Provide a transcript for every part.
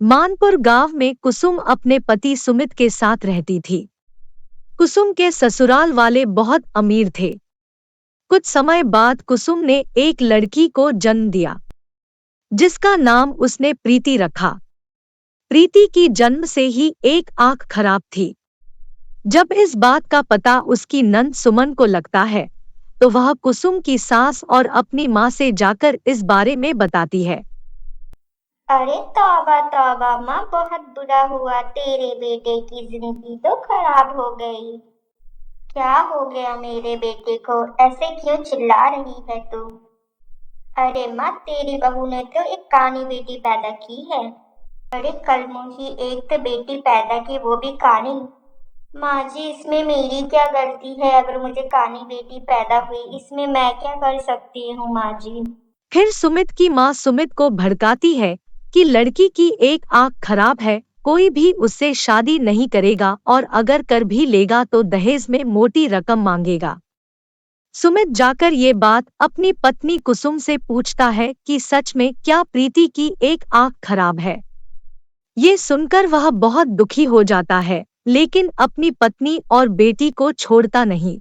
मानपुर गांव में कुसुम अपने पति सुमित के साथ रहती थी। कुसुम के ससुराल वाले बहुत अमीर थे। कुछ समय बाद कुसुम ने एक लड़की को जन्म दिया, जिसका नाम उसने प्रीति रखा। प्रीति की जन्म से ही एक आंख खराब थी। जब इस बात का पता उसकी नंद सुमन को लगता है, तो वह कुसुम की सास और अपनी माँ से जाकर इस बारे में बताती है। अरे तौबा तौबा माँ, बहुत बुरा हुआ। तेरे बेटे की जिंदगी तो खराब हो गई। क्या हो गया मेरे बेटे को? ऐसे क्यों चिल्ला रही है तू? अरे माँ, तेरी बहू ने तो एक कानी बेटी पैदा की है। अरे कल मुझे एक तो बेटी पैदा की, वो भी कानी। माँ जी, इसमें मेरी क्या गलती है? अगर मुझे कानी बेटी पैदा हुई, इसमें मैं क्या कर सकती हूँ माँ जी? फिर सुमित की माँ सुमित को भड़काती है कि लड़की की एक आंख खराब है, कोई भी उससे शादी नहीं करेगा और अगर कर भी लेगा तो दहेज में मोटी रकम मांगेगा। सुमित जाकर ये बात अपनी पत्नी कुसुम से पूछता है कि सच में क्या प्रीति की एक आंख खराब है। ये सुनकर वह बहुत दुखी हो जाता है, लेकिन अपनी पत्नी और बेटी को छोड़ता नहीं।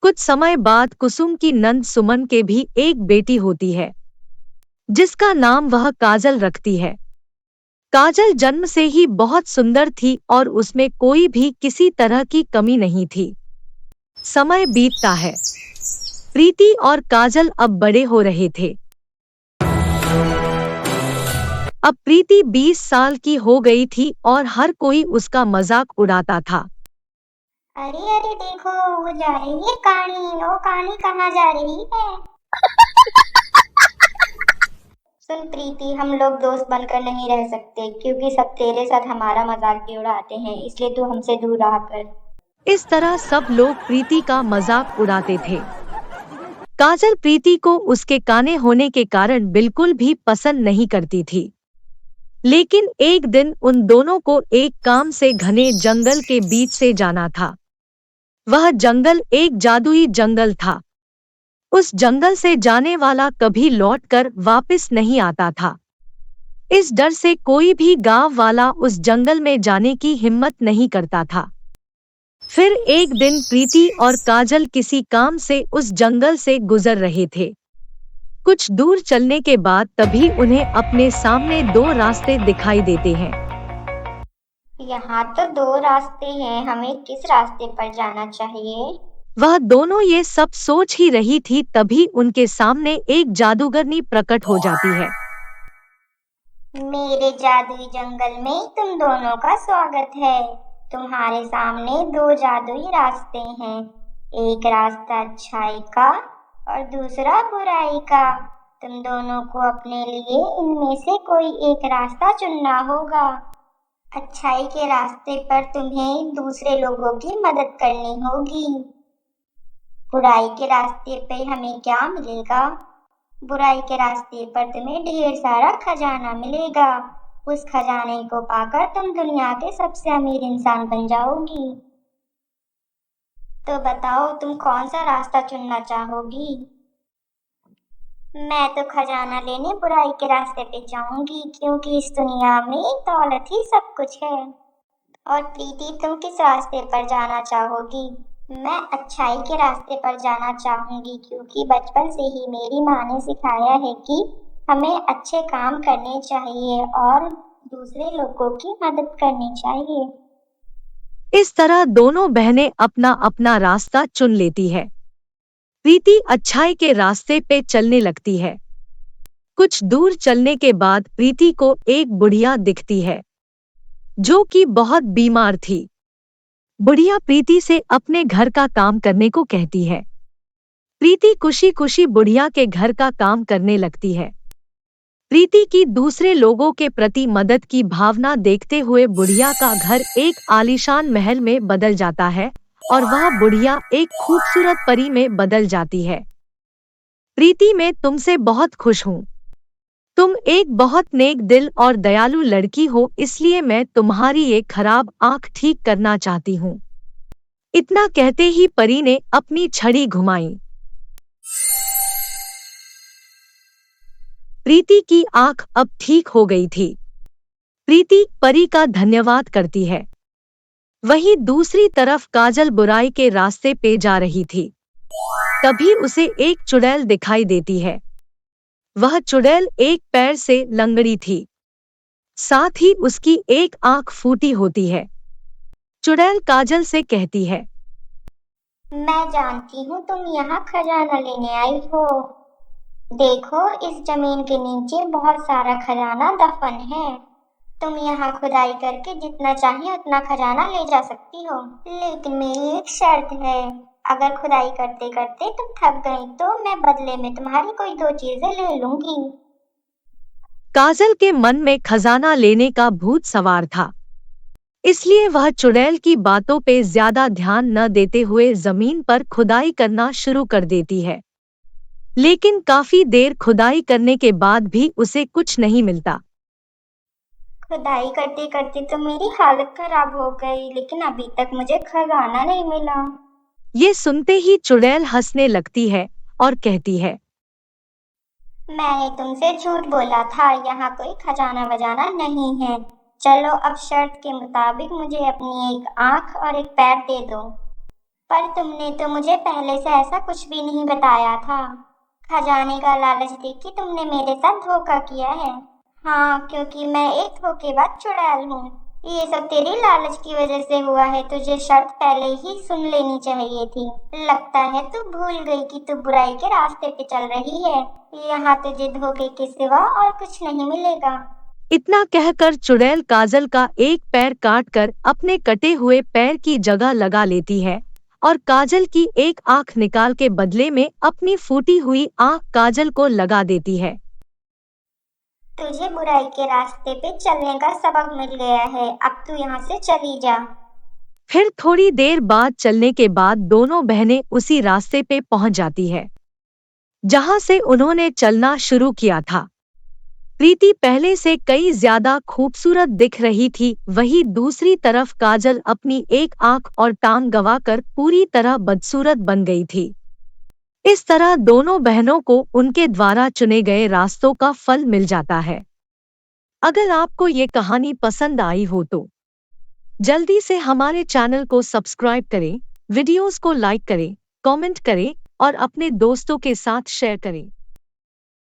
कुछ समय बाद कुसुम की नंद सुमन के भी एक बेटी होती है, जिसका नाम वह काजल रखती है। काजल जन्म से ही बहुत सुंदर थी और उसमें कोई भी किसी तरह की कमी नहीं थी। समय बीतता है। प्रीति और काजल अब बड़े हो रहे थे। अब प्रीति 20 साल की हो गई थी और हर कोई उसका मजाक उड़ाता था। अरे अरे देखो, वो जा रही है कानी। ओ कानी, कहाँ जा रही है? सुन प्रीति, हम लोग दोस्त बनकर नहीं रह सकते, क्योंकि सब तेरे साथ हमारा मजाक भी उड़ाते हैं, इसलिए तू हमसे दूर रहा कर। इस तरह सब लोग प्रीति का मजाक उड़ाते थे। काजल प्रीति को उसके काने होने के कारण बिल्कुल भी पसंद नहीं करती थी। लेकिन एक दिन उन दोनों को एक काम से घने जंगल के बीच से जाना था। वह जंगल एक जादुई जंगल था। उस जंगल से जाने वाला कभी लौटकर वापस नहीं आता था। इस डर से कोई भी गांव वाला उस जंगल में जाने की हिम्मत नहीं करता था। फिर एक दिन प्रीति और काजल किसी काम से उस जंगल से गुजर रहे थे। कुछ दूर चलने के बाद तभी उन्हें अपने सामने दो रास्ते दिखाई देते हैं। यहाँ तो दो रास्ते हैं, हमें किस रास्ते पर जाना चाहिए? वह दोनों ये सब सोच ही रही थी, तभी उनके सामने एक जादूगरनी प्रकट हो जाती है। मेरे जादुई जंगल में तुम दोनों का स्वागत है। तुम्हारे सामने दो जादुई रास्ते हैं, एक रास्ता अच्छाई का और दूसरा बुराई का। तुम दोनों को अपने लिए इनमें से कोई एक रास्ता चुनना होगा। अच्छाई के रास्ते पर तुम्हें दूसरे लोगों की मदद करनी होगी। बुराई के रास्ते पे हमें क्या मिलेगा? बुराई के रास्ते पर तुम्हें ढेर सारा खजाना मिलेगा। उस खजाने को पाकर तुम दुनिया के सबसे अमीर इंसान बन जाओगी। तो बताओ, तुम कौन सा रास्ता चुनना चाहोगी? मैं तो खजाना लेने बुराई के रास्ते पे जाऊंगी, क्योंकि इस दुनिया में दौलत ही सब कुछ है। और प्रीति, तुम किस रास्ते पर जाना चाहोगी? मैं अच्छाई के रास्ते पर जाना चाहूंगी, क्योंकि बचपन से ही मेरी माँ ने सिखाया है कि हमें अच्छे काम करने चाहिए और दूसरे लोगों की मदद करनी चाहिए। इस तरह दोनों बहनें अपना अपना रास्ता चुन लेती है। प्रीति अच्छाई के रास्ते पे चलने लगती है। कुछ दूर चलने के बाद प्रीति को एक बुढ़िया दिखती है, जो कि बहुत बीमार थी। बुढ़िया प्रीति से अपने घर का काम करने को कहती है। प्रीति खुशी खुशी बुढ़िया के घर का काम करने लगती है। प्रीति की दूसरे लोगों के प्रति मदद की भावना देखते हुए बुढ़िया का घर एक आलीशान महल में बदल जाता है और वह बुढ़िया एक खूबसूरत परी में बदल जाती है। प्रीति, मैं तुमसे बहुत खुश हूँ। तुम एक बहुत नेक दिल और दयालु लड़की हो, इसलिए मैं तुम्हारी ये खराब आंख ठीक करना चाहती हूँ। इतना कहते ही परी ने अपनी छड़ी घुमाई। प्रीति की आंख अब ठीक हो गई थी। प्रीति परी का धन्यवाद करती है। वहीं दूसरी तरफ काजल बुराई के रास्ते पे जा रही थी। तभी उसे एक चुड़ैल दिखाई देती है। वह चुड़ैल एक पैर से लंगड़ी थी, साथ ही उसकी एक आंख फूटी होती है। चुड़ैल काजल से कहती है, मैं जानती हूँ तुम यहाँ खजाना लेने आई हो। देखो, इस जमीन के नीचे बहुत सारा खजाना दफन है। तुम यहाँ खुदाई करके जितना चाहे उतना खजाना ले जा सकती हो, लेकिन मेरी एक शर्त है। अगर खुदाई करते करते तुम थक गई तो मैं बदले में तुम्हारी कोई 2 चीजें ले लूंगी। काजल के मन में खजाना लेने का भूत सवार था, इसलिए वह चुड़ैल की बातों पे ज्यादा ध्यान न देते हुए जमीन पर खुदाई करना शुरू कर देती है। लेकिन काफी देर खुदाई करने के बाद भी उसे कुछ नहीं मिलता। खुदाई करते करते तो मेरी हालत खराब हो गई, लेकिन अभी तक मुझे खजाना नहीं मिला। ये सुनते ही चुड़ैल हंसने लगती है और कहती है, मैंने तुमसे झूठ बोला था, यहाँ कोई खजाना वजाना नहीं है। चलो, अब शर्त के मुताबिक मुझे अपनी एक आंख और एक पैर दे दो। पर तुमने तो मुझे पहले से ऐसा कुछ भी नहीं बताया था। खजाने का लालच देख के तुमने मेरे साथ धोखा किया है। हाँ, क्योंकि मैं एक धोखेबाज चुड़ैल हूँ। ये सब तेरी लालच की वजह से हुआ है। तुझे शर्त पहले ही सुन लेनी चाहिए थी। लगता है तू भूल गई कि तू बुराई के रास्ते पे चल रही है। यहाँ तुझे धोखे के सिवा और कुछ नहीं मिलेगा। इतना कहकर चुड़ैल काजल का एक पैर काटकर अपने कटे हुए पैर की जगह लगा लेती है और काजल की एक आंख निकाल के बदले में अपनी फूटी हुई आंख काजल को लगा देती है। तुझे बुराई के रास्ते पे चलने का सबक मिल गया है। अब तू यहाँ से चली जा। फिर थोड़ी देर बाद चलने के बाद दोनों बहनें उसी रास्ते पे पहुंच जाती है जहां से उन्होंने चलना शुरू किया था। प्रीति पहले से कई ज्यादा खूबसूरत दिख रही थी, वहीं दूसरी तरफ काजल अपनी एक आंख और टांग गंवाकर पूरी तरह बदसूरत बन गई थी। इस तरह दोनों बहनों को उनके द्वारा चुने गए रास्तों का फल मिल जाता है। अगर आपको ये कहानी पसंद आई हो तो जल्दी से हमारे चैनल को सब्सक्राइब करें, वीडियोस को लाइक करें, कमेंट करें और अपने दोस्तों के साथ शेयर करें।